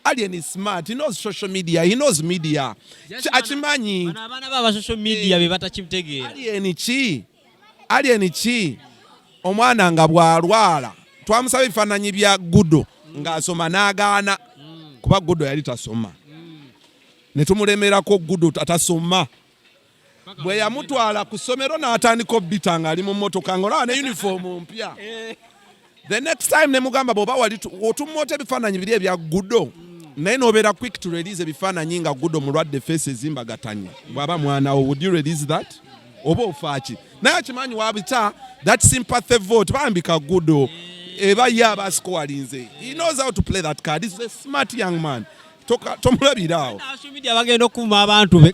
Alien is smart. He knows social media. He knows media. Achimanyi. Abana baba social media be batakimutegeera. Alien chi. Omwana nga bwalwala. Twamusaba ebifaananyi bya Gudo ng'asoma n'agaana. Kuba Gudo yali tasoma. Ne tumulemerako Gudo atasoma. Bwe yamutwala ku ssomero n'atandika obbitanga ali mu mmotoka ng'olaba ne uniform mpya. The next time ne mugamba bw'oba wali otummoota ebifaananyi biri ebya Gudo naye n'obeera quick to release ebifaananyi nga Gudo mulwadde face ezimbagatanye. Bw'aba mwana wo, would you release that? Oba ofaaki. Naye akimanyi wabita that sympathy vote bambika Gudo. Eba yaba scorelinze. He knows how to play that card. He's a smart young man. Tomulabirawo. Social media bagenda okuma abantu be.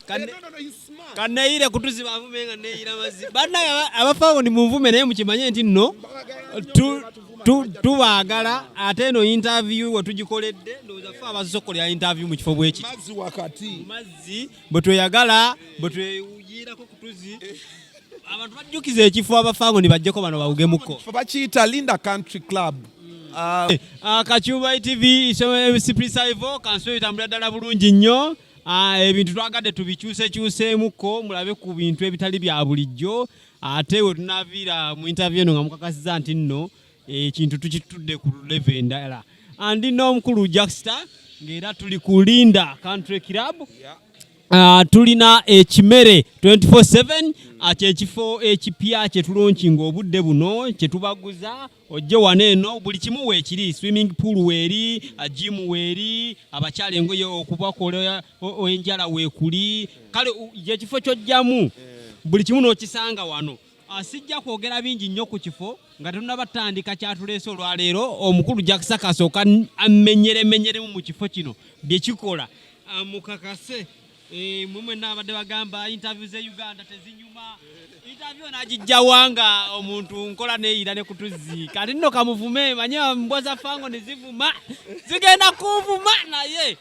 Kanayire kutuzi bavumenga neira mazi. Bana abafawo ni munvume naye mukimanye nti nno tubaagala ate eno interview watugikoledde ndoza fa abasokolya interview mu kifo bweki. Mazi wakati. Mazi bwetweyagala bwetweyirako kutuzi. Abantu bajjukiza ekifo abafaango ni bajjeko bano bawugemuko. Bakiyita Linda Country Club. Kachuba TV Siprisaivo kanswe bitambula ddala bulungi nnyo. Ebintu twagadde tubikyuseemuko mulabe ku bintu ebitali bya bulijjo. Ate we tunaviira mu interview eno nga mukakasiza nti nno ekintu tukitudde ku level endala. Andi n'omukulu Jaxster ng'era tuli ku Linda Country Club. Tulina ekimere 24/7 ekifo ekipya kyetulonkinga obudde buno kyetubaguza ojje waneeno buli kimu weekiri swimming pool weeri gym weeri abakyala engoye okubakola enjala weekuli kale ekifo kyojjamu buli kimu n'okisanga wano. Sijja kwogera bingi nnyo ku kifo nga tetunabatandika kyatuleese olwaleero omukulu Jaxster kasooka amenyeremenyeremu mu kifo kino bye kikola mukakase. Mumwe nabadde bagamba interview ze Uganda tezinyuma. Interview najijja wanga omuntu nkola neeyira ne kutuzi. Kati nno kamuvume manya mbwaza fango nezivuma. Zigenda kuvuma naye.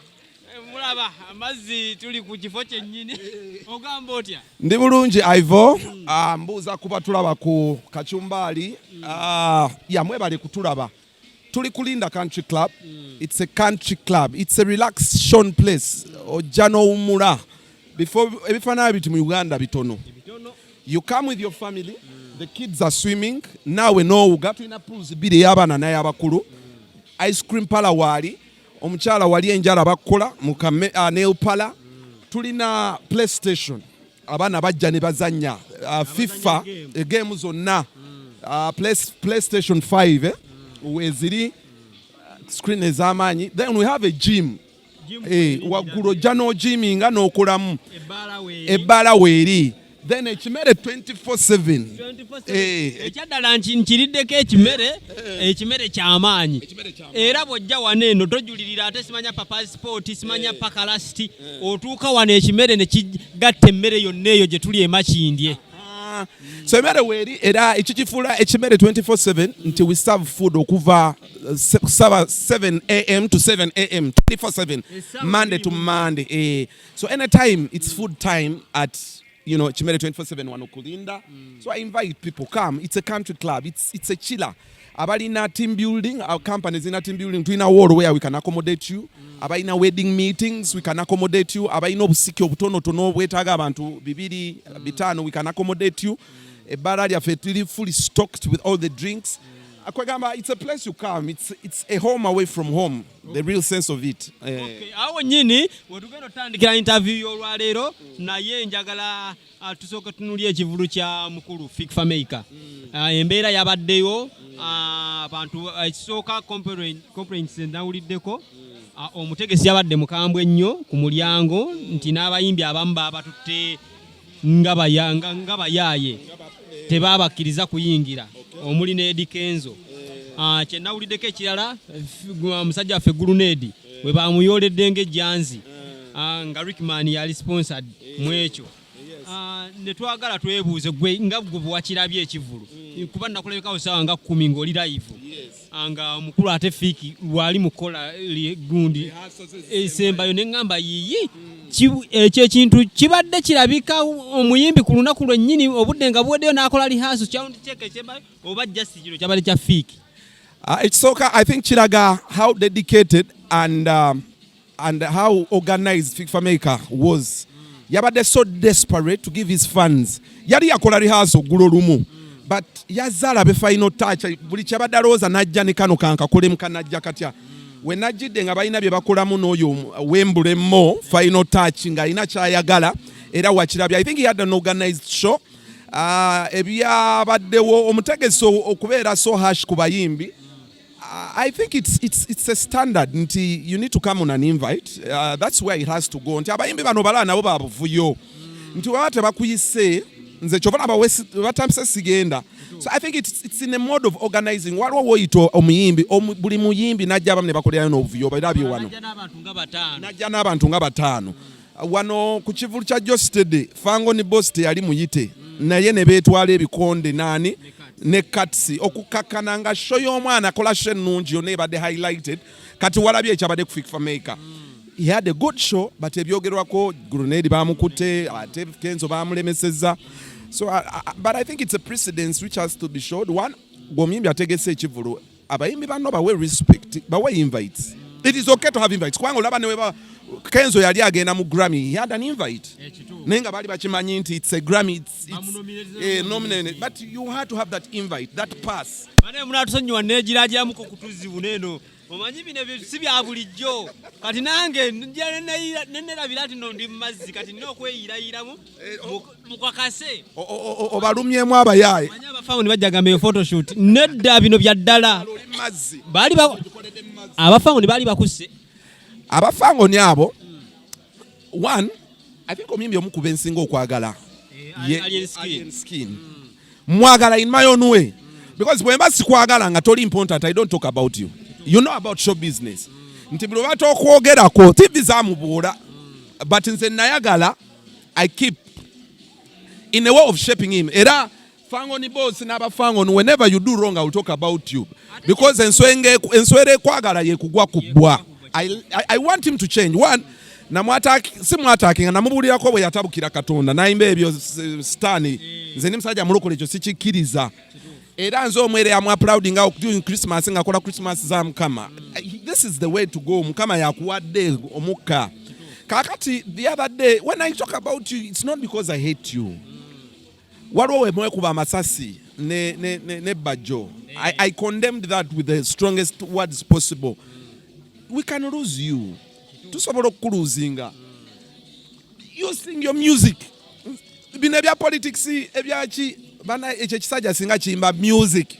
Mulaba amazzi tuli ku kifo kyennyini. Ogamba otya? Ndi bulungi Ivo. Mbuuza kuba tulaba ku Kachumbali. Mwebale kutulaba. Tuli ku Linda Country Club. It's a country club. It's a relaxation place. Ojano umura. Before ebifaananyi biti mu Uganda bitono. You come with your family. The kids are swimming. Now we know got in a pools bide y'abaana n'ay'abakulu. Ice cream pala wali. Omukyala wali enjala bakola mu nail pala. Tulina PlayStation. Abaana bajja ne bazannya. FIFA game zonna. PlayStation 5 weziri screen ez'amaanyi. Then we have a gym. Waggulu jano gyminga n'okolamu ebbala weeri. Then ekimere 24/7. Ekyaddala nkiriddeko ekimere ky'amaanyi. Era bw'ojja waneeno tojulirira ate simanya pa passport simanya pa kalasiti otuuka wano ekimere ne kigatta emmere yonna eyo gye tuli emakindye. So emmere weeri era ekikifuula ekimere 24/7 nti we serve food okuva 7 a.m. to 7 a.m. 24/7 Monday to Monday. So anytime it's food time at Chimere 24/7 wano Kulinda. So I invite people come. It's a country club. It's a chiller. Abalina team building. Our companies in a team building. To in a world where we can accommodate you. Abalina wedding meetings. We can accommodate you. Abalina obusiki obutono tono wetaga abantu bibiri bitano. We can accommodate you. A barari afetili fully stocked with all the drinks. Akwagamba, it's a place you come. It's a home away from home. The real sense of it. Okay. Awo nyini wetugenda otandikira interview y'olwaleero naye njagala tusooke tunuulye ekivulu kya mukulu Fike Fameka. Embeera yabaddeyo abantu ekisooka complaints nawuliddeko omutegesi yabadde mukambwe ennyo ku mulyango nti n'abayimbi abamu babatutte nga bayaaye tebabakkiriza kuyingira omuli ne Kenzo. Kye nawuliddeko ekirala Musajja waffe Guluneedi we bamuyoledde ng'ejjanzi nga Rickman yali sponsored mu ekyo. Ne twagala twebuuze gwe nga gwe wakirabye ekivulu kuba nakulabikawo ssaawa nga 10 ng'oli live nga omukulu ate Fike lwali mukola gundi esembayo ne ŋŋamba yiyi ekyo ekintu kibadde kirabika omuyimbi ku lunaku lwennyini obudde nga buweddeyo n'akola lihaso sound check ekyembayo oba just kino kyabadde kya Fike. It's soka I think kiraga how dedicated and and how organized FIFA Maker was. Yabadde so desperate to give his fans. Yali yakola rehearsal gulo lumu. But yazala be final touch. Buli kyabadde alowooza n'ajja ne kano kankakolemu kanajja katya. We najjidde nga balina bye bakolamu n'oyo Wembley Mo final touch ng'alina kyayagala era wakirabya. I think he had an organized show. Ebyabaddewo omutegeso okubeera so harsh ku bayimbi. I think it's a standard nti you need to come on an invite. That's where it has to go. Nti abayimbi bano balala nabo babuvuyo. Nti waba tebakuyise nze kyova batambise sigenda. So I think it's in a mode of organizing. Waliwo woyito omuyimbi buli muyimbi najja abamu ne bakolerayo n'obuvuyo balabye wano. Najja n'abantu nga bataano. Wano ku kivulu kya Jaxster Fango ni boss teyali muyite. Naye ne beetwala ebikonde nani ne katsi okukakana nga show y'omwana akola show ennungi yonna ebadde highlighted kati walabye ekyabadde ku FIFA Maker. He had a good show but ebyogerwako grenade bamukutte ate Kenzo bamulemesezza. So but I think it's a precedence which has to be showed. One, gw'omuyimbi ategese ekivulu abayimbi banno bawe respect bawe invites. It is okay to have invites. Kubanga olaba ne Kenzo yali agenda mu Grammy, he had an invite. Nenga bali bakimanyi nti it's a Grammy, it's nominated, but you had to have that invite, that pass. Bane munatusonyiwa negiraja muko kutuzibu neno. Omanyi bino si bya bulijjo. Kati nange nenera bilati no ndi mazzi kati nno kweyirayiramu mukakase. Obalumyemu abayaye. Manyi abafango nibajjagambe photoshoot. Nedda bino bya ddala. Bali abafango nibali bakusse. Abafango ni abo. One, I think omuyimbi omukuba ensinga okwagala. Alien Skin. Mwagala in my own way. Because when basi kwagala nga toli important, I don't talk about you. You know about show business. Nti buli lwatu okwogerako TV zamubuula. But nze nayagala, I keep in a way of shaping him. Era Fango ni boss n'abafango whenever you do wrong I will talk about you. Because enswere kwagala ye kugwa kubwa. I want him to change. One, simwataki nga namubulirako bwe yatabukira Katonda nayimba ebyo stani nze ni musajja mulokole ekyo sikikkiriza era nze omwere amwaplauding out during Christmas nga akola Christmas za Mukama. This is the way to go. Mukama yakuwadde omukka kakati. The other day when I talk about you it's not because I hate you. Waliwo we mwekuba amasasi ne bajjo. I condemned that with the strongest words possible. We can lose you. Tusobola okuluzinga. You sing your music. Bino ebya politics ebyaki bana ekyo kisajja singa kimba music.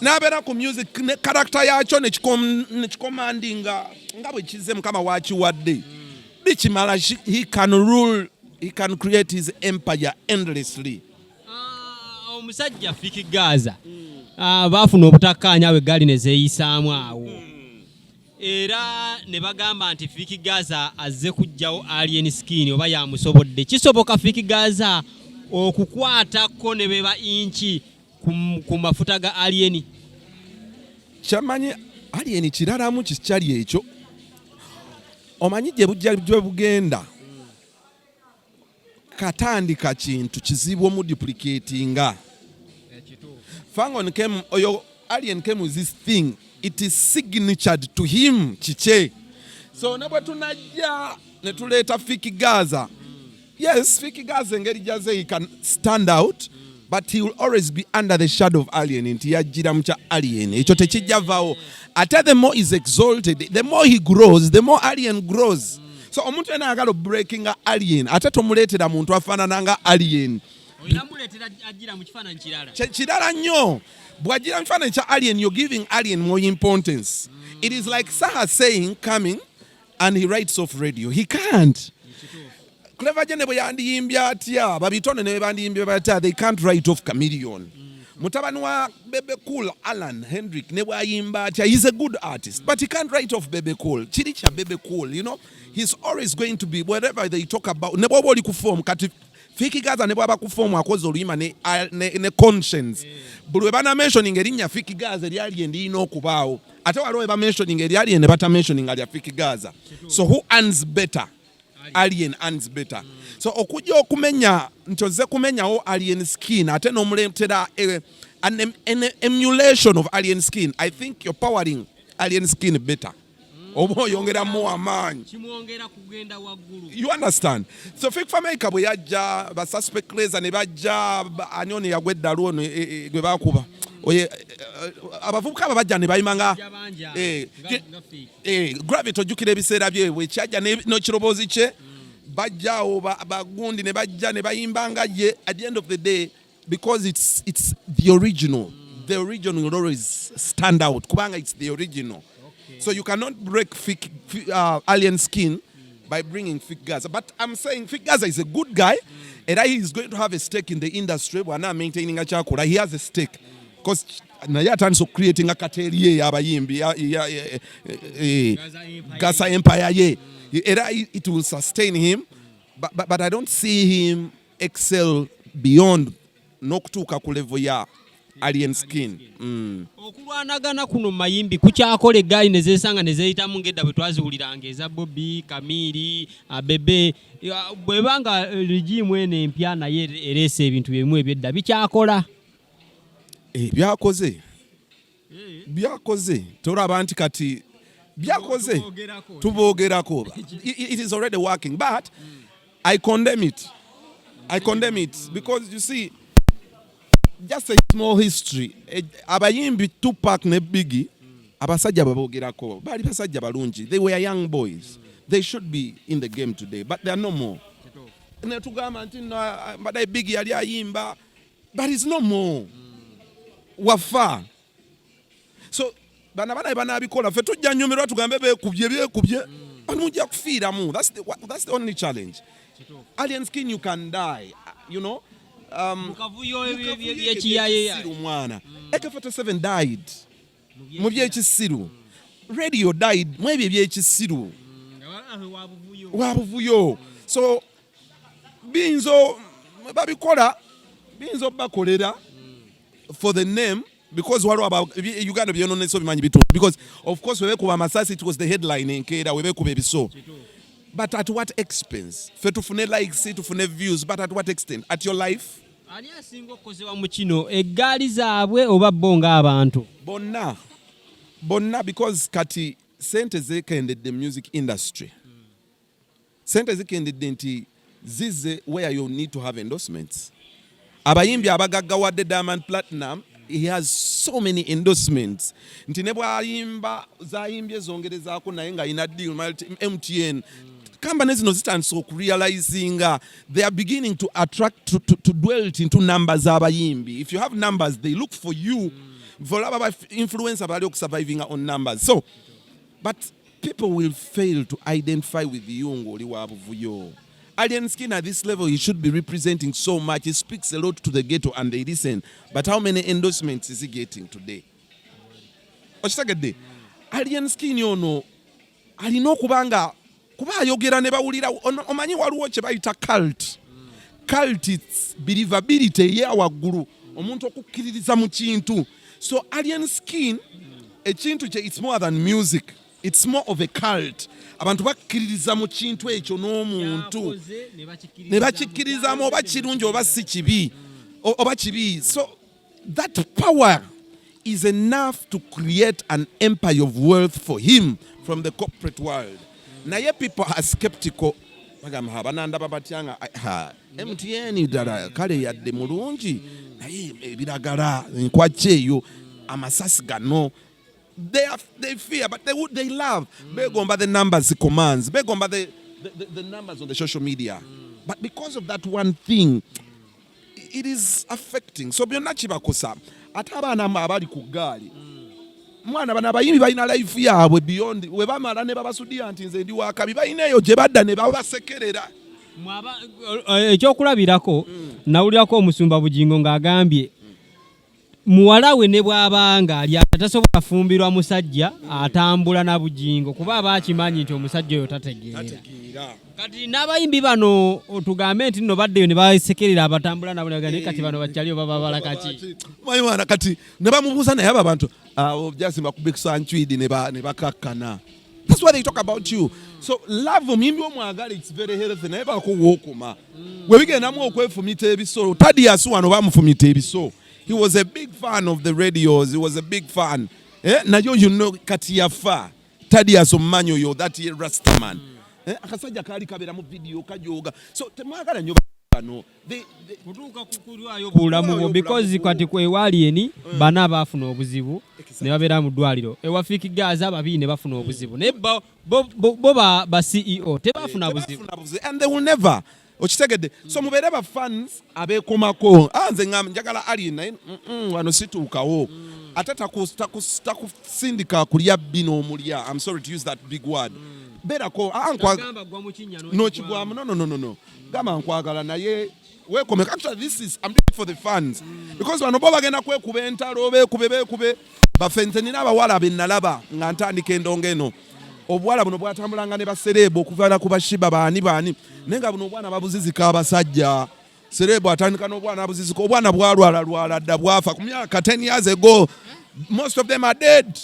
Nabera ku music ne character yakyo ne commandinga nga bwe kize Mukama wakiwadde. Bichimala he can rule, he can create his empire endlessly. Omusajja Fike Gaza. Baafuna obutakkaanya we Gaali ne zeeyisaamu awo. Era ne bagamba nti Fike Gaza azze kujjawo Alien Skin oba yamusobodde. Kisoboka Fike Gaza okukwatako ne beba inchi ku mafuta ga Alien? Kyamanyi Alien kiralamu kikyali ekyo. Omanyi gye bujja bugenda. Katandika kintu kizibu omuduplicatinga. Fango came, oyo Alien came with this thing. It is signatured to him chiche. So nabwe tunajja ne tuleta Fike Gaza. Yes, Fike Gaza ngeri jaze he can stand out, but he will always be under the shadow of Alien. Nti yajira mucha Alien. Ekyo tekijjavaawo. Ate the more is exalted, the more he grows, the more Alien grows. So omuntu ena agalo breaking Alien. Ate tomuleetera muntu afaanana nga Alien. Oyamuleetera ajira mu kifaananyi kirala. Kirala nnyo. Bwajira mfano cha Alien, you're giving Alien more importance. It is like Saha saying, coming, and he writes off radio. He can't. Clever Jene Boyandi Imbia Tia, Babitone Nebandi Imbia, they can't write off Chameleon. Mutabanwa Bebe Cool, Alan Hendrick, Newa Imba, he's a good artist, but he can't write off Bebe Cool. Chiricha Bebe Cool, you know, he's always going to be, whatever they talk about, Neboboli Kufom, Fike Gaza ne baba kufomu akoze oluyima ne conscience. Buli bana mentioning erinnya Fike Gaza lyali endino okubaawo. Ate waliwo ba mentioning eryali ne bata mentioning ali Fike Gaza. So who earns better? Alien earns better. So okujja okumenya ntoze kumenyawo Alien Skin ate n'omuleetera an emulation of Alien Skin. I think you're powering Alien Skin better. oba oyongeramu amaanyi. You understand? So Fike Fameka bwe yajja ba suspect laser ne bajja anyoni yagwe eddalu ono gwe bakuba. Oye abavubuka abajja ne bayimanga gravity ojjukira ebiseera byebwe kyajja n'ekiroboozi kye bajjaawo bagundi ne bajja ne bayimbanga ye at the end of the day because it's the original. The original will always stand out kubanga it's the original. So you cannot break alien skin by bringing Fike Gaza. But I'm saying Fike Gaza is a good guy and he is going to have a stake in the industry. We're not maintaining a chakula. He has a stake. Because Naye atandise creating a category abayimbi Gaza Empire. It will sustain him. But I don't see him excel beyond n'okutuuka ku level ya alien skin. Okulwanagana kuno mayimbi kukyakola Gaali ne zeesanga ne zeeyitamu ng'edda bwe twaziwuliranga eza Bobby, Kamiri, Bebe. Bwebanga regimu eno empya naye ereese ebintu bimu ebyedda bikyakola. Byakoze tolaba nti kati byakoze tuboogerako. It is already working, but I condemn it because you see, just a small history. Abayimbi Tupac ne Biggie abasajja baboogerako bali basajja balungi. They were young boys. They should be in the game today, but they are no more. Ne tugamba nti mbadde Biggie yali ayimba, but he's no more. Wafa. So bana banabikola fe tujja nyumirwa tugambe beekubye banujja kufiiramu. That's the only challenge. Alien skin, you can die, you know. AK-47 died mu byekisiru. Radio died mu ebyo ebyekisiru wabuvuyo. So binzo babikola binzo bakolera for the name because waliwo about Uganda byonone so bimanyi bitu because of course webekuba amasasi, it was the headline enkeera webekuba ebiso. But at what expense? Fe tufune likes, tufune views, but at what extent? At your life? Ani asinga okukozebwa mu kino eggaali zaabwe oba bo ng'abantu? Bonna because kati sente zekendedde music industry. Sente zekendedde nti zize where you need to have endorsements. Abayimbi abagaggawadde Diamond Platinum, he has so many endorsements. Nti ne bwayimba zayimbye zongerezaako naye nga ina deal MTN. Companies no zitandise okurealizing they are beginning to attract to dwell into numbers abayimbi. If you have numbers, they look for you. For influencer bali surviving on numbers. So, but people will fail to identify with you ngoli wabuvuyo. Alien skin at this level, he should be representing so much. He speaks a lot to the ghetto and they listen. But how many endorsements is he getting today? Alien skin yono alina okubanga kuba ayogera ne bawulira omanyi waliwo kye bayita cult its believability ya waggulu omuntu okukkiririza mu kintu. So alien skin ekintu kye, it's more than music, it's more of a cult. Abantu bakkiririza mu kintu ekyo n'omuntu ne bakikkirizamu oba kirungi oba si kibi oba kibi. So that power is enough to create an empire of wealth for him from the corporate world. Naye people are skeptical. Bagamba bananda babatyanga MTN dala kale yadde mulungi naye ebiragala nkwache eyo amasasi gano. They fear, but they love. Begomba the numbers commands. Begomba the numbers on the social media. But because of that one thing, it is affecting. So byonna kibakosa. Ate abaana abali ku Gaali. Mwana bana bayimbi balina life yaabwe beyond we bamala ne babasudia nti nze ndi wakabi balina eyo gye badda ne babasekerera. Ekyokulabirako nawulirako omusumba Bugingo ng'agambye muwala we ne bw'abanga ali atasobola fumbirwa musajja atambula na Bugingo kuba abakimanyi nti omusajja oyo tategeera. Kati n'abayimbi bano otugambe nti nno baddeyo ne basekerera abatambula nabo ne kati bano bakyaliyo baba balakaki. Mwana kati ne bamubuuza naye aba bantu obyasima kubikisa nchwidi ne bakakkana. That's why they talk about you. So love omuyimbi omwagala, it's very healthy naye bakuwookuma. We bigendamu okwefumita ebiso. Tadias wano bamufumita ebiso. He was a big fan of the radios. He was a big fan. Nayo you know kati yafa. Tadias omumanyi oyo that ye Rastaman. Akasajja kaali kabera mu video kajoga. So temwagala nnyo bano. Kutuuka kukulwayo bulamu because kwati kwewali eni bana bafuna obuzibu ne babeera mu ddwaliro. Ewa Fike Gaza babiri ne bafuna obuzibu. Ne bo ba CEO tebafuna buzibu. And they will never. Okitegedde. So mubeere ba fans abeekomako. Nze ngamba njagala ali naye wano situukawo. Ate takusindika kulya bino omulya. I'm sorry to use that big word. Berako no chigwamu no. Gama nkwagala naye wekomeka. Actually this is I'm doing it for the fans. Because wano bo bagenda kwekuba entalo beekube bafente nina abawala bennalaba nga ntandika endongo eno. Obwala buno bwatambulanga ne baserebo okuvaala ku bashiba baani nenga buno obwana babuzizika abasajja serebo atandika n'obwana abuzizika obwana bwalwala dda bwafa ku myaka 10 years ago. Most of them are dead.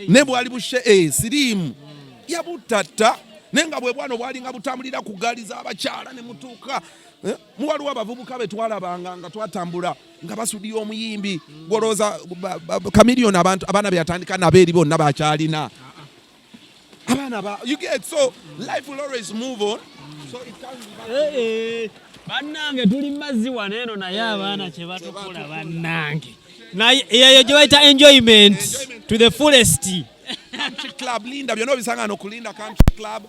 Ne bwali bushe sirimu yabutata nenga bwe bwana bwalinga butambulira ku gaali z'abakyala ne mutuuka muwaliwo abavubuka betwalabanga nga twatambula nga basudde omuyimbi golooza kamiliyoni abaana byatandika nabo eri bonna bakyalina. You get so life will always move on. So it can't be bannange tuli mazzi waneno naye abaana kye batukola bannange. Naye eyo gye bayita enjoyment to the fullest. Country club linda byonna bisangano kulinda country club.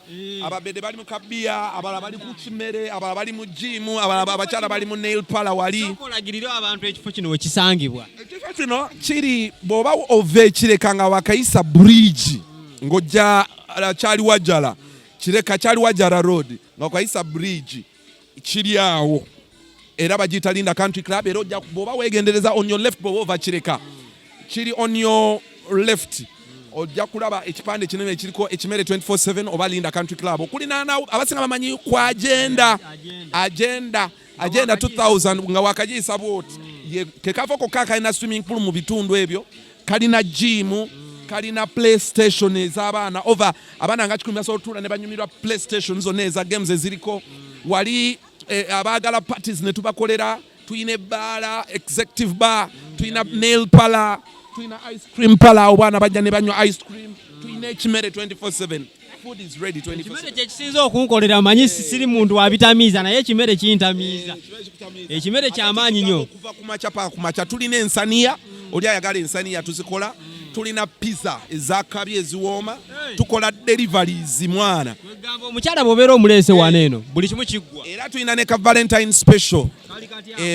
Ababede bali mu kabia, abala bali ku kimere, abala bali mu gym, abala abakyala bali mu nail parlor wali. Okolagirira abantu ekifo kino wekisangibwa. Ekifo kino kiri bw'oba ove kirekanga wakayisa bridge ng'ojja kyali wajjala kireka kyali wajjala road nga kwayisa bridge kiri awo era bagiyita Linda Country Club. Era ojja bw'oba weegendereza on your left bw'oba ova kireka kiri on your left ojja kulaba ekipande kinene ekiriko ekimere 24/7 oba Linda Country Club. Okulina abasinga bamanyi ku agenda 2000 nga wakagiyisa bwoti kekafoko kalina swimming pool mu bitundu ebyo kalina gym kalina PlayStation ez'abaana over abaana nga 10 basobola otuula ne banyumirwa PlayStation zonna eza games eziriko wali abaagala parties ne tubakolera. Tuyina ebbaala executive bar, tuyina nail parlor, tuyina ice cream parlor obwana bajja ne banywa ice cream, tuyina ekimere 24/7. Food is ready 24/7. Ekimere kyekisinza okunkolera manyi siri muntu wabitamiiza naye ekimere kintamiiza. Ekimere ky'amaanyi nnyo. Okuva ku macha paka ku macha tulina ensaniya oli ayagala ensaniya tuzikola. Tulina pizza ezakabi eziwooma. Tukola deliveries mwana. Kwegamba omukyala bw'obeera omuleese waneeno buli kimu kiggwa. Era tulina ne ka Valentine special.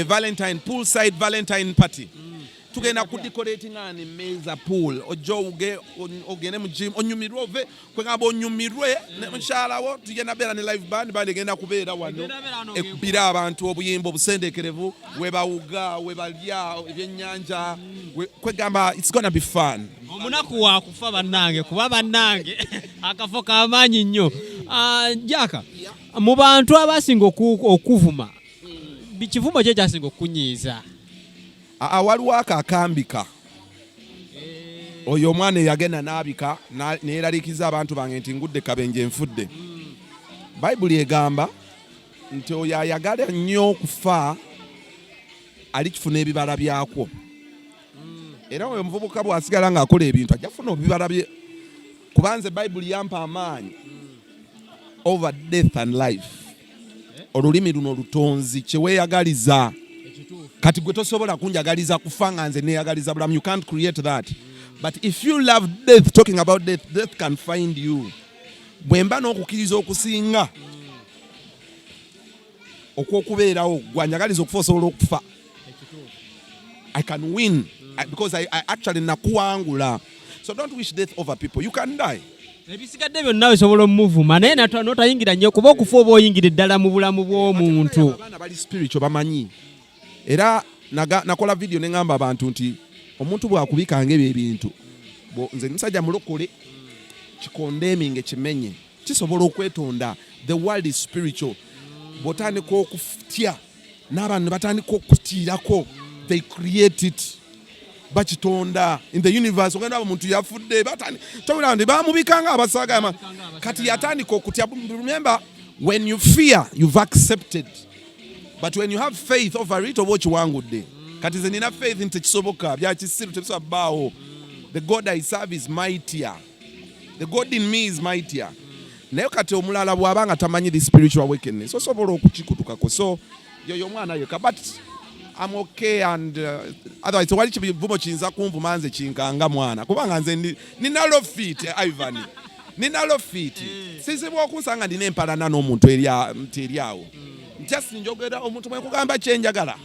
Valentine poolside Valentine party. Tugenda ku decorating an meza pool. Ojo ogene mu gym onyumirwe ove kwegamba onyumirwe ne mukyala wo tugenda beera ne live band bagenda kubeera wano ekubira abantu obuyimba obusendekerevu webawuga webalya ebyennyanja kwegamba it's gonna be fun. Omunaku wa kufa bannange kuba bannange akafo k'amaanyi nnyo. Jaka mu bantu abasinga okuvuma bikivumo kye kyasinga okunyiiza. Waliwo akakambika oyo omwana eyagenda n'abika neeraliikiza abantu bange nti ngudde kabenje nfudde. Bayibuli egamba nti oyo ayagala nnyo okufa alikifuna ebibala byakwo. Era oyo omuvubuka bw'asigala ng'akola ebintu ajja kufuna ebibala bye. Kubanze Bayibuli yampa amaanyi over death and life. Olulimi luno lutonzi kyeweeyagaliza. Kati gwe tosobola kunjagaliza kufa nga nze neeyagaliza bulamu. You can't create that. But if you love death, talking about death, death can find you. Bwemba n'okukiriza okusinga okwokubeerawo gwanjagaliza okufa osobola okufa. I can win because I actually nakuwangula. So don't wish death over people. You can die. Ebisigadde byonna bisobola omuvuma naye n'otayingira nnyo kuba okufa oba oyingire ddala mu bulamu bw'omuntu. Abaana bali spiritual bamanyi. Era nakola video ne ngamba abantu nti omuntu bw'akubikanga ebyo ebintu nze musajja mulokole kikondeming kimenye kisobola okwetonda. The world is spiritual. Bw'otandika okutya n'abantu batandika okutiirako they create it bakitonda in the universe. Ogenda omuntu yafudde batandika ndi bamubikanga abasaaga kati yatandika okutya. Remember when you fear you've accepted. But when you have faith over it, oba okiwangudde. Kati ze nina faith nti kisoboka bya kisiru tebisobola bbaawo. The God I serve is mightier The God in me is mightier. Naye kati omulala bw'abanga tamanyi the spiritual wickedness osobola okukikutukako. So yoyo mwana yeka, but I'm okay, and otherwise wali kivumo kiyinza kunvuma nze kinkanga mwana kubanga nze ninalo fit Ivan ninalo fit sisibwa okunsanga ndina empalana n'omuntu eri awo just njogera omuntu mwe kugamba kyenjagala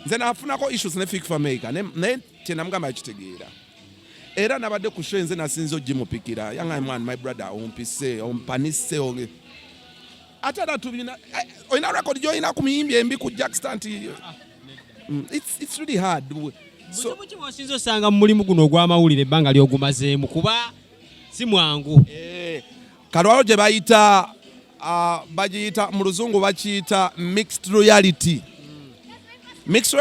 nze nafunako issues ne Fike Fameka naye kyenamugamba yakitegeera era nabadde ku show nze nasinza ogimupikira young man, my brother, ompise ompanise ate natubina oyina record gy'olina ku miyimbi embi ku Jaxster nti it's really hard. So buti wasinzo sanga mulimu guno ogw'amawulire ebbanga ly'ogumazeemu kuba si mwangu. Kalwalo gye bayita bagiyita mu luzungu bakiyita mixed royalty. Mixed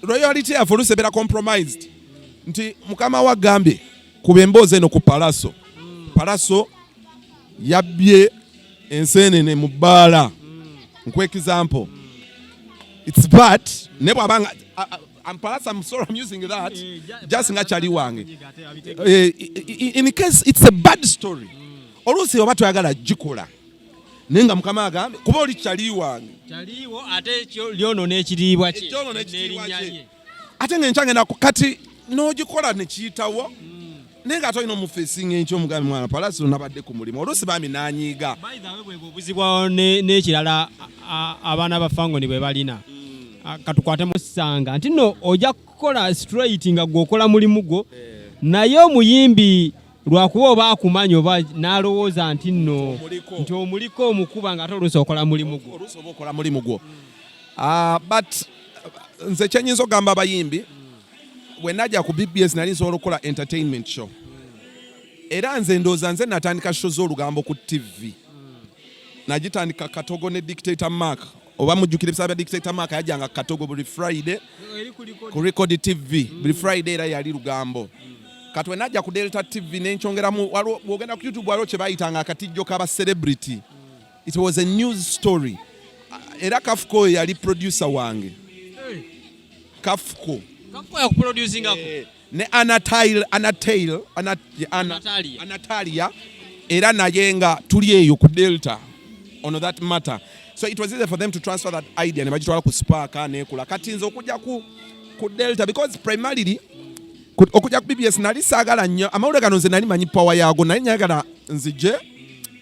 royalty yaffe olusebeera compromised nti mukama wa Gambye kuba emboozi eno ku Palaso. Palaso yabbye enseenene mu bbaala. Nkwe example. It's bad. Never abanga. I'm sorry, I'm using that. Just nga chali wange. In case it's a bad story. Olusi oba tuyagala jikola. Nenga mukama agambe kuba oli chali wange. Chaliwo ate lyono n'ekiriibwa kye. Ate ngenchange na kati n'ogikola ne kiyitawo. Nenga atoyina mu facing encho mugambe mwana Palaso nabadde ku mulimu. Olusi bami nanyiga. By the way bwe buzibwa n'ekirala abaana bafango ni bwe balina. Katukwate musanga nti no ojja kukola straight nga gwokola mulimu gwo naye omuyimbi lwakuba oba akumanyi oba n'alowooza nti nno nti omuliko omukuba nga ate oluusi okola mulimu gwo. But nze kyenyinza ogamba abayimbi bwe najja ku BBS nali nsobola okukola entertainment show era nze ndooza nze natandika show z'olugambo ku TV nagitandika Katogo ne Dictator Mark oba mujjukire bisaba Dictator Mark yajjanga Katogo buli Friday ku Record TV buli Friday era yali lugambo kati we najja ku Delta TV nenkyongeramu bwogenda ku YouTube waliwo kye bayitanga akatijjo k'aba celebrity. It was a news story era Kafuko yali producer wange. Kafuko ya kuproducingako ne Anatalia era naye nga tuli eyo ku Delta on that matter. So it was easy for them to transfer that idea ne bagitwala ku Spark nekula kati nze okujja ku Delta because primarily okujja ku BBS nali saagala nnyo amawulire gano nze nali manyi power yaago nali nyagala nzije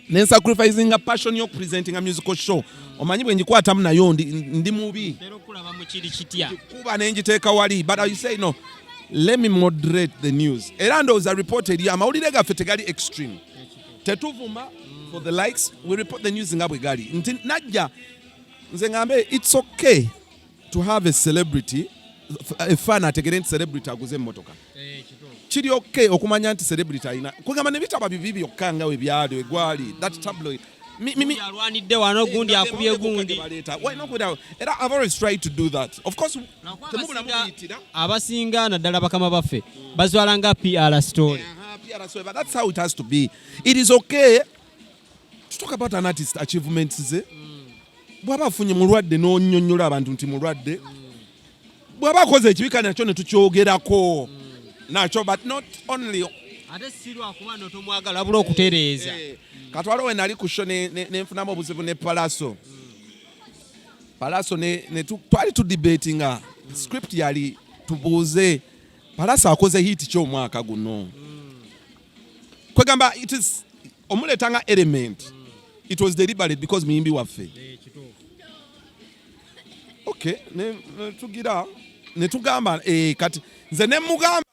ne sacrificing a passion of presenting a musical show omanyi bwe njikwatamu nayo ndi mubi kuba nenjiteeka wali but I say no, let me moderate the news era ndowooza reported amawulire gaffe tegali extreme tetuvuma for the likes, we report the news nga bwe gali nti najja nze ngambe it's okay to have a celebrity a fan ategere nti celebrity aguze emmotoka kiri okay okumanya nti celebrity alina kugamba ne bitaba bibi byokka nga we byali egwali that tabloid alwanidde wano gundi akubye gundi era I've always tried to do that. Of course abasinga naddala bakama baffe bazwala nga PR story. But that's how it has to be. It is okay to talk about an artist achievements ze bwaba afunye mulwadde n'onnyonnyola abantu nti mulwadde bwaba akoze ekibika nakyo ne tukyogerako nakyo but not only ate sirwa kuba notomwagala wabula okutereeza katwalo we nali ku show nenfunamu obuzibu ne Palaso twali tu debating script yali tubuuze Palaso akoze hit ky'omwaka guno kwegamba it is omuletanga element. It was deliberate because muyimbi waffe. Okay, tugira ne tugamba kati nze ne mugamba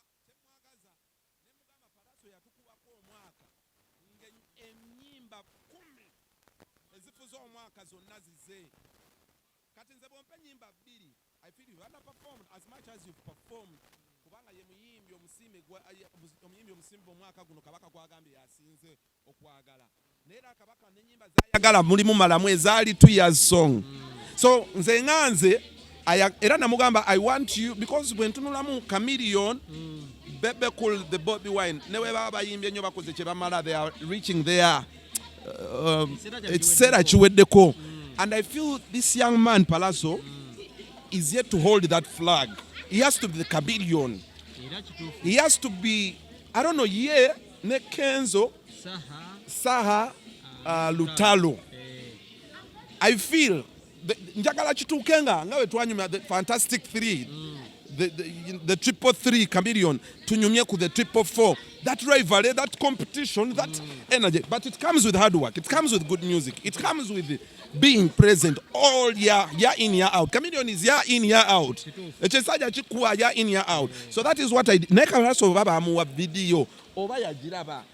Palaso yatukubako omwaka ennyimba 10 ezifuza omwaka zonna zize kati nze bompe ennyimba 2 I feel you underperformed as much as you've performed kubanga ye muyimbi omusimbi omwaka guno kabaka kwagambye yasinze okwagala neera kabaka n'ennyimba zayagala mulimu malamu ezaali 2 years song. So nze nganze era namugamba I want you because bwe ntunulamu Chameleon Bebe Cool the Bobby Wine newe baba bayimbye nnyo bakoze kye bamala they are reaching there ekiseera kiweddeko and I feel this young man Palaso is yet to hold that flag. He has to be the Chameleon. He has to be, I don't know, ne Kenzo Saha Lutalo. I feel njagala kitukenga ngawe twanyumya the fantastic three, the triple three chameleon tunyumye ku the triple four. That rivalry, that competition, that energy, but it comes with hard work, it comes with good music, it comes with being present all year in, year out. Chameleon is year in, year out. Ekisajja kikuwa year in, year out. So that is what I did. Neka raso baba mu video oba yagiraba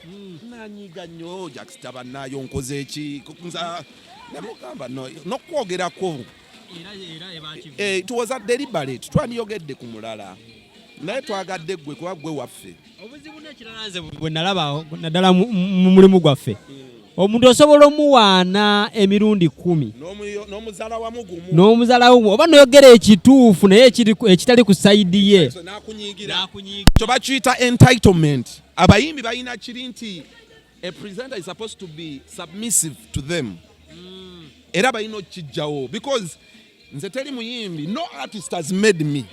nanyiga nnyo Jaxster banayo nkoze eki kunza nemugamba no kwogerako. It was a deliberate. Twandiyogedde ku mulala naye twagadde gwe kuba gwe waffe. Obuzibu n'ekiralanze bwe nalaba naddala mu mulimu gwaffe. Omuntu osobola omuwaana emirundi 10 n'omuzala wamu gumu n'omuzala wamu oba noyogera ekituufu naye ekitali ku sayidi ye n'akunyiigira. Kyo bakiyita entitlement. Abayimbi balina kiri nti a presenter is supposed to be submissive to them. Era balina okijjawo because nze teri muyimbi. No artist has made me.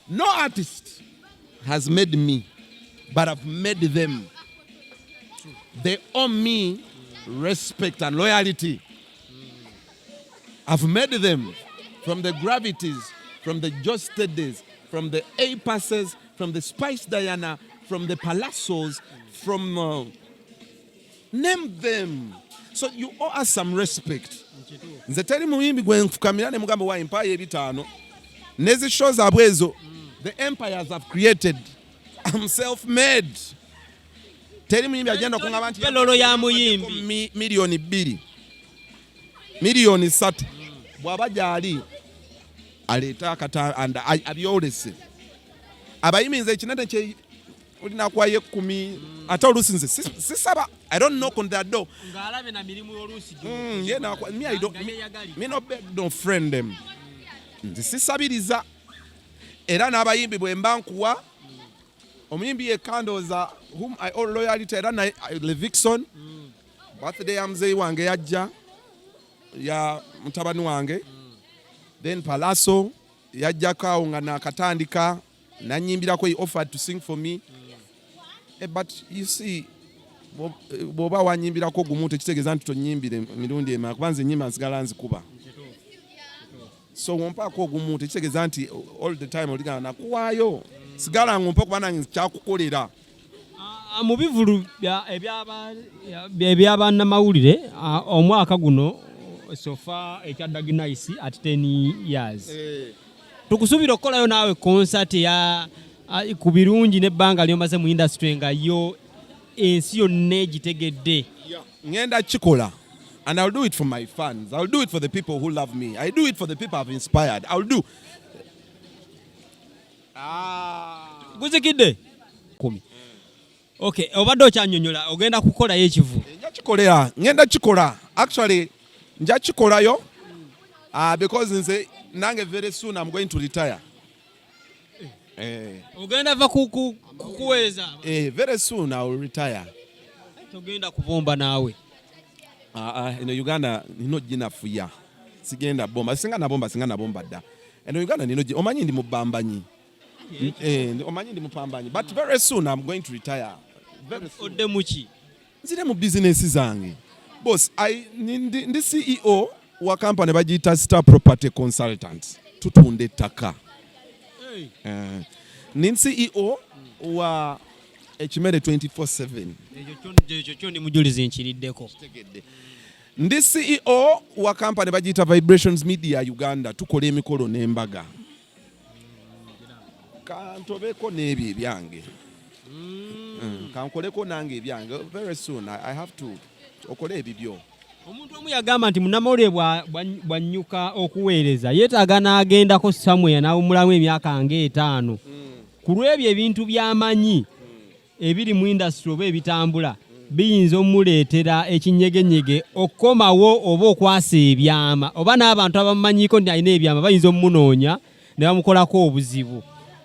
No artist has made me, but I've made them. They owe me respect and loyalty. I've made them from the gravities, from the Just Steadies, from the A-passes, from the Spice Diana, from the Palazos, from... name them. So you owe us some respect. Nze teri muyimbi gwe nfukamira ne mugamba wa empire ebitaano. Nezi shows Zaabwe ezo. The empires have created. I'm self-made. Teri muyimbi agenda kungamba nti lolo ya muyimbi milioni 2. Milioni 3. Bwaba gyali aleta akata and abyolese. Abayimbi nze kinene kye olina kwaye 10 ate olusi nze sisaba. I don't knock on their door. Ngalabe na mirimu olusi. Me no friend them. Nze sisabiriza. Era n'abayimbi bwe mbankuwa omuyimbi ye Kandoza whom I owe loyalty era na Levixon birthday ya mzee wange yajja ya mutabani wange then Palaso yajja kawo nga nakatandika nanyimbirako he offered to sing for me but you see boba wanyimbirako gumu tekitegeeza nti tonyimbire mirundi ema kubanze nyimba nsigala nzikuba so wompako gumu tekitegeeza nti all the time oligana nakuwaayo sigala ngompa kuba nange kyakukolera. Mu bivulu ebyabannamawulire omwaka guno sofa ekyadda ginayisi at 10 years. Tukusuubira okukolayo naawe concert ku birungi n'ebbanga ly'omaze mu industry nga yo ensi yonna egitegedde. Ngenda kikola. And I'll do it for my fans. I'll do it for the people who love me. I do it for the people I've inspired. I'll do. Guzikidde 10. Okay, obadde okyanyonyola ogenda kukolayo ekivu. Ngenda kikola. Actually, nja kikolayo because nze nange very soon I'm going to retire. Ogenda va kukuweza. Very soon I will retire. Togenda kubomba naawe. In Uganda nino jina fuya. Sigenda bomba. Singa na bomba da. In Uganda nino omanyi ndi mubambanyi. Omanyi ndi mupambanyi. But very soon I'm going to retire. Very soon. Ode muchi. Nzire mu business zange. Boss, ndi CEO wa company bagita Star Property Consultants. Tutunde taka. Ni CEO wa Ekimere 24/7. Ekyo kyo ndi mujulizi nchiriddeko. Ndi CEO wa company bagita Vibrations Media Uganda tukola emikolo n'embaga. Kantobeko n'ebyo ebyange. Kankoleko nange ebyange. Very soon I have to okola ebibyo. Omuntu omu yagamba nti munnamawulire bw'annyuka okuweereza yeetaaga n'agendako somewhere n'awumulamu emyaka nga 5. Ku lw'ebyo ebintu by'amanyi ebiri mu industry oba ebitambula biyinza omuleetera ekinyegenyege okukomawo oba okwasa ebyama oba n'abantu abamumanyiiko nti alina ebyama bayinza omumunoonya ne bamukolako obuzibu.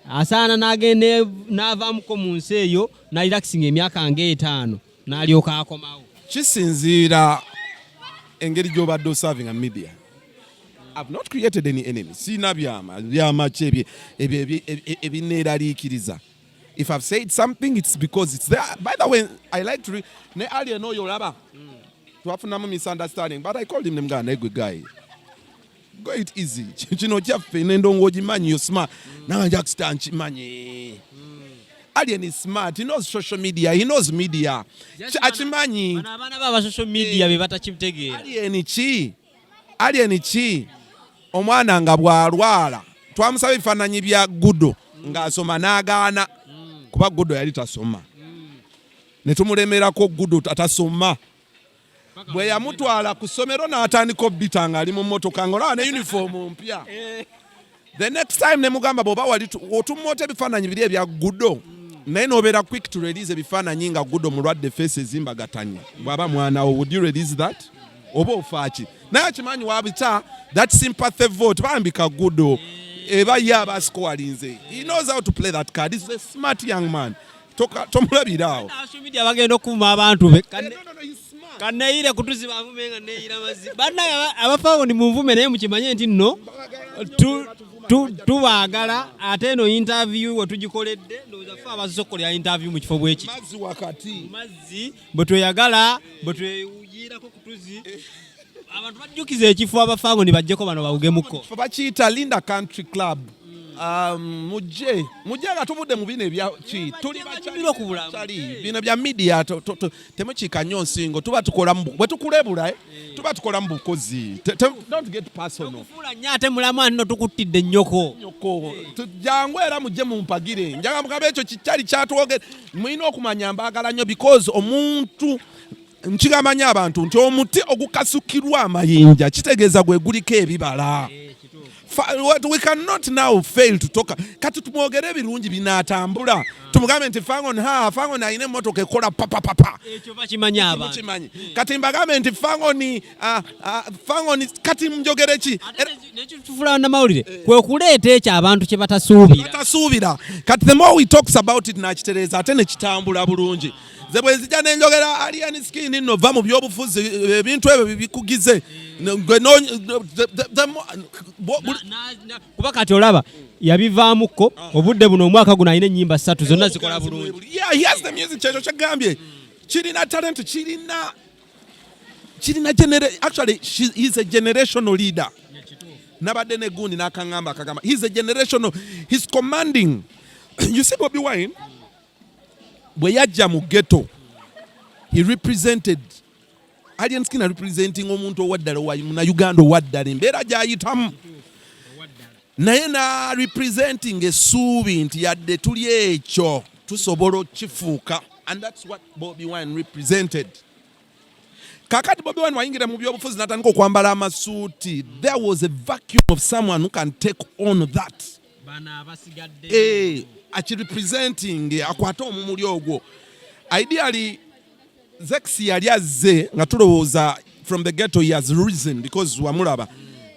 Asaana n'agenda n'avaamuko mu nsi eyo n'alirakisinga emyaka nga 5 n'alyoka akomawo. Kisinziira engeri gy'obadde oserving a media. I've not created any enemies. Sina byama kye ebineeraliikiriza. If I've said something, it's because it's there. By the way, I like to read. Ne ali no yoraba. To have no misunderstanding, but I called him a good guy. Go it easy. You know, Jeff Nendongo Jimanyi, you're smart. Now Jaxster Chimanyi. Alien is smart. He knows social media. He knows media. Achimanyi. Social media bibata chimtege. Alien chi. Omwana nga bwalwala. Twamusaba ebifaananyi bya Gudo ng'asoma n'agaana. Kuba Gudo yali tasoma. Ne tumulemerako Gudo atasoma. Bwe yamutwala ku ssomero n'atandika obbitanga ali mu mmotoka ng'olaba ne uniform mpya. The next time ne mugamba bw'oba wali otummoota ebifaananyi biri ebya Gudo. Naye n'obeera quick to release ebifaananyi nga Gudo mulwadde face ezimbagatanye. Bw'aba mwana wo, would you release that? Oba ofaaki. Naye akimanyi wabita that sympathy vote bambika Gudo. Eba ye abasikowalinze. He knows how to play that card. He's a smart young man. Tomulabiraawo. Social media bagenda okuuma abantu be. Kanayire kutuziba avumenga neyira mazi. Bana abafawo ni munvume naye mukimanye nti nno tubaagala ate eno interview wetugikoledde ndowooza ffe abasokolera interview mu kifo bweki. Mazzi wakati. Mazzi bwe tweyagala bwe tweyuyirako kutuzi. Abantu bajjukiza ekifo abafaango ne bajjeko bano bawugemuko. Bakiyita Linda Country Club. Mugye nga tubudde mu bino ebya ki tuli bakyali bino bya media temukiika nnyo nsingo tuba tukola bwe tukulebula tuba tukola mu bukozi. Don't get personal. Okufuula nnyo ate mulamu anno tukuttidde nnyoko. Jangu era mugye mumpagire njaga mugambe ekyo kikyali kyatwogera mulina okumanya mbaagala nnyo because omuntu nkigamanya abantu nti omuti ogukasukirwa amayinja kitegeeza gwe guliko ebibala. We cannot now fail to talk. Kati tumwogere ebirungi binaatambula. Tumugambe nti fango na ine emmotoka ekola papa. Ekyo bakimanya abantu. Kati mbagambe nti fango ni kati mjogere ki. Nekyo tufula na mawulire. Kwe kuleeta ekyo abantu kye batasuubira. Kati the more we talks about it nakitereeza ate ne kitambula bulungi. Ze bwe nzija n'enjogera alien skin nno va mu byobufuzi ebintu ebyo bikugize. Kuba kati olaba yabivaamuko obudde buno omwaka guno alina ennyimba 3 zonna zikola bulungi. Yeah, he has the music kyekyo kyagambye. Kirina talent, kirina actually he's a generational leader. Nabadde ne gundi n'akangamba akagamba. He's a generational, he's commanding. You see Bobi Wine? Bwe yajja mu ghetto, he represented alien skin representing omuntu owaddala na Uganda owaddala embeera gy'ayitamu. Naye na representing essuubi nti yadde tuli ekyo tusobola okifuuka. And that's what Bobi Wine represented. Kakati Bobi Wine wayingira mu byobufuzi n'atandika okwambala amasuuti. There was a vacuum of someone who can take on that. Bana abasigadde. Representing akwata omumuli ogwo. Ideally Zaxster yali azze nga tulowooza from the ghetto he has risen because wamulaba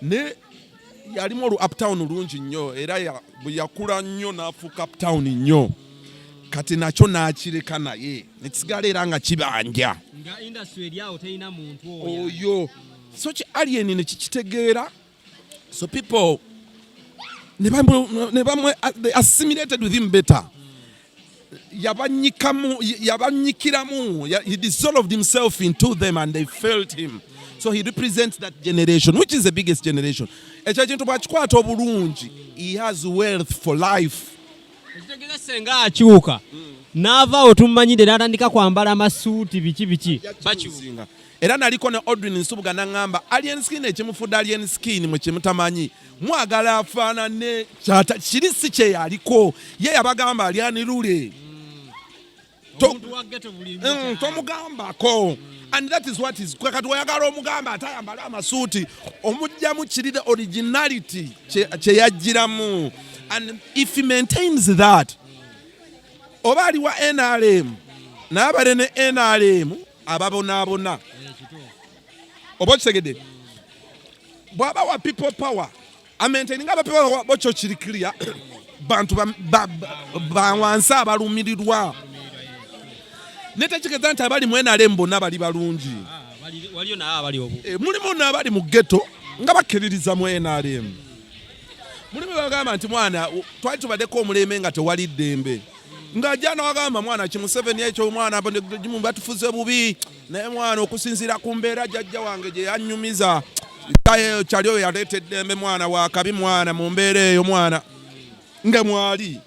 ne yali mu uptown lungi nnyo era yakula nnyo n'afuuka uptown nnyo kati nakyo n'akireka naye nekisigala era nga kibanja nga industry eri awo terina muntu oyo so ki alien ne kikitegeera so people they assimilated with him better. He dissolved himself into them and they felt him. So he represents that generation, which is the biggest generation. He has wealth for life. Nava otumanyide n'atandika kwambala amasuuti biki bakizinga era naliko ne Audrey Nsubuga n'angamba alien skin ekimufudde alien skin mwe kimutamanyi mwagala afaanane kyata kirisi kye yaliko ye yabagamba alien rule tomugambako and that is what is kati wayagala omugamba atayambala amasuuti omujjamu kirire originality kye yajjiramu and if he maintains that oba ali wa NRM n'abale ne NRM ababonaabona oba kitegedde bw'aba wa people power amaintaininga aba people bokyo kiri clear bantu bawansi abalumirirwa netekigeza nti abali mu NRM bonna bali balungi mulimu n'abali mu ghetto nga bakkiririza mu NRM mulimu bagamba nti mwana twali tubaddeko omuleme nga tewali ddembe nga jana wagamba mwana Museveni ekyo mwana batufuze bubi naye mwana okusinzira ku mbeera jjajja wange gye yannyumiza kyali oyo yaleetedde embe mwana wakabi mwana mu mbeera eyo mwana nga mwali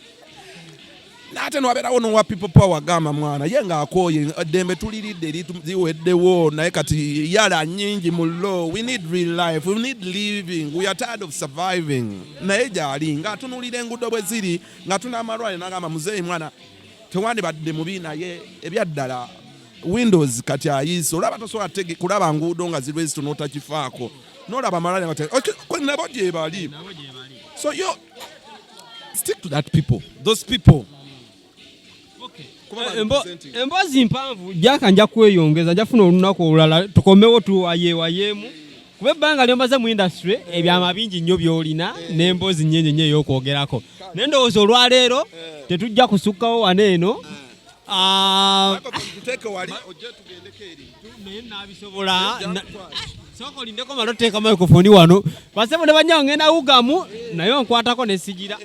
nate nwabeerawo nowa people power gamba mwana ye ng'akooye ddembe tuliridde liweddewo naye kati yala nnyingi mu law. We need real life, we need living, we are tired of surviving. Naye gyali ng'atunulira enguudo bwe ziri nga tunaamalwale n'agamba muzeeyi mwana tewandibadde mubi naye ebyaddala Windows kati ayise olaba tosobola kulaba nguudo nga zirwezito n'otakifaako n'olaba amalwale nabo gye bali. So you stick to that people, those people. Emboozi mpanvu jaka nja kweyongeza njafuna olunaku olulala tukomewo tuwayeemu kuba ebbanga lyombaze mu industry ebyama bingi nnyo byolina n'emboozi nnyenye nnyo ey'okwogerako naye ndowooza olwaleero tetujja kusukkawo wano eno naye naabisobola sooka olindeko malo teeka microphone wano basebo ne banyawo ngenda wugamu naye onkwatako ne sigira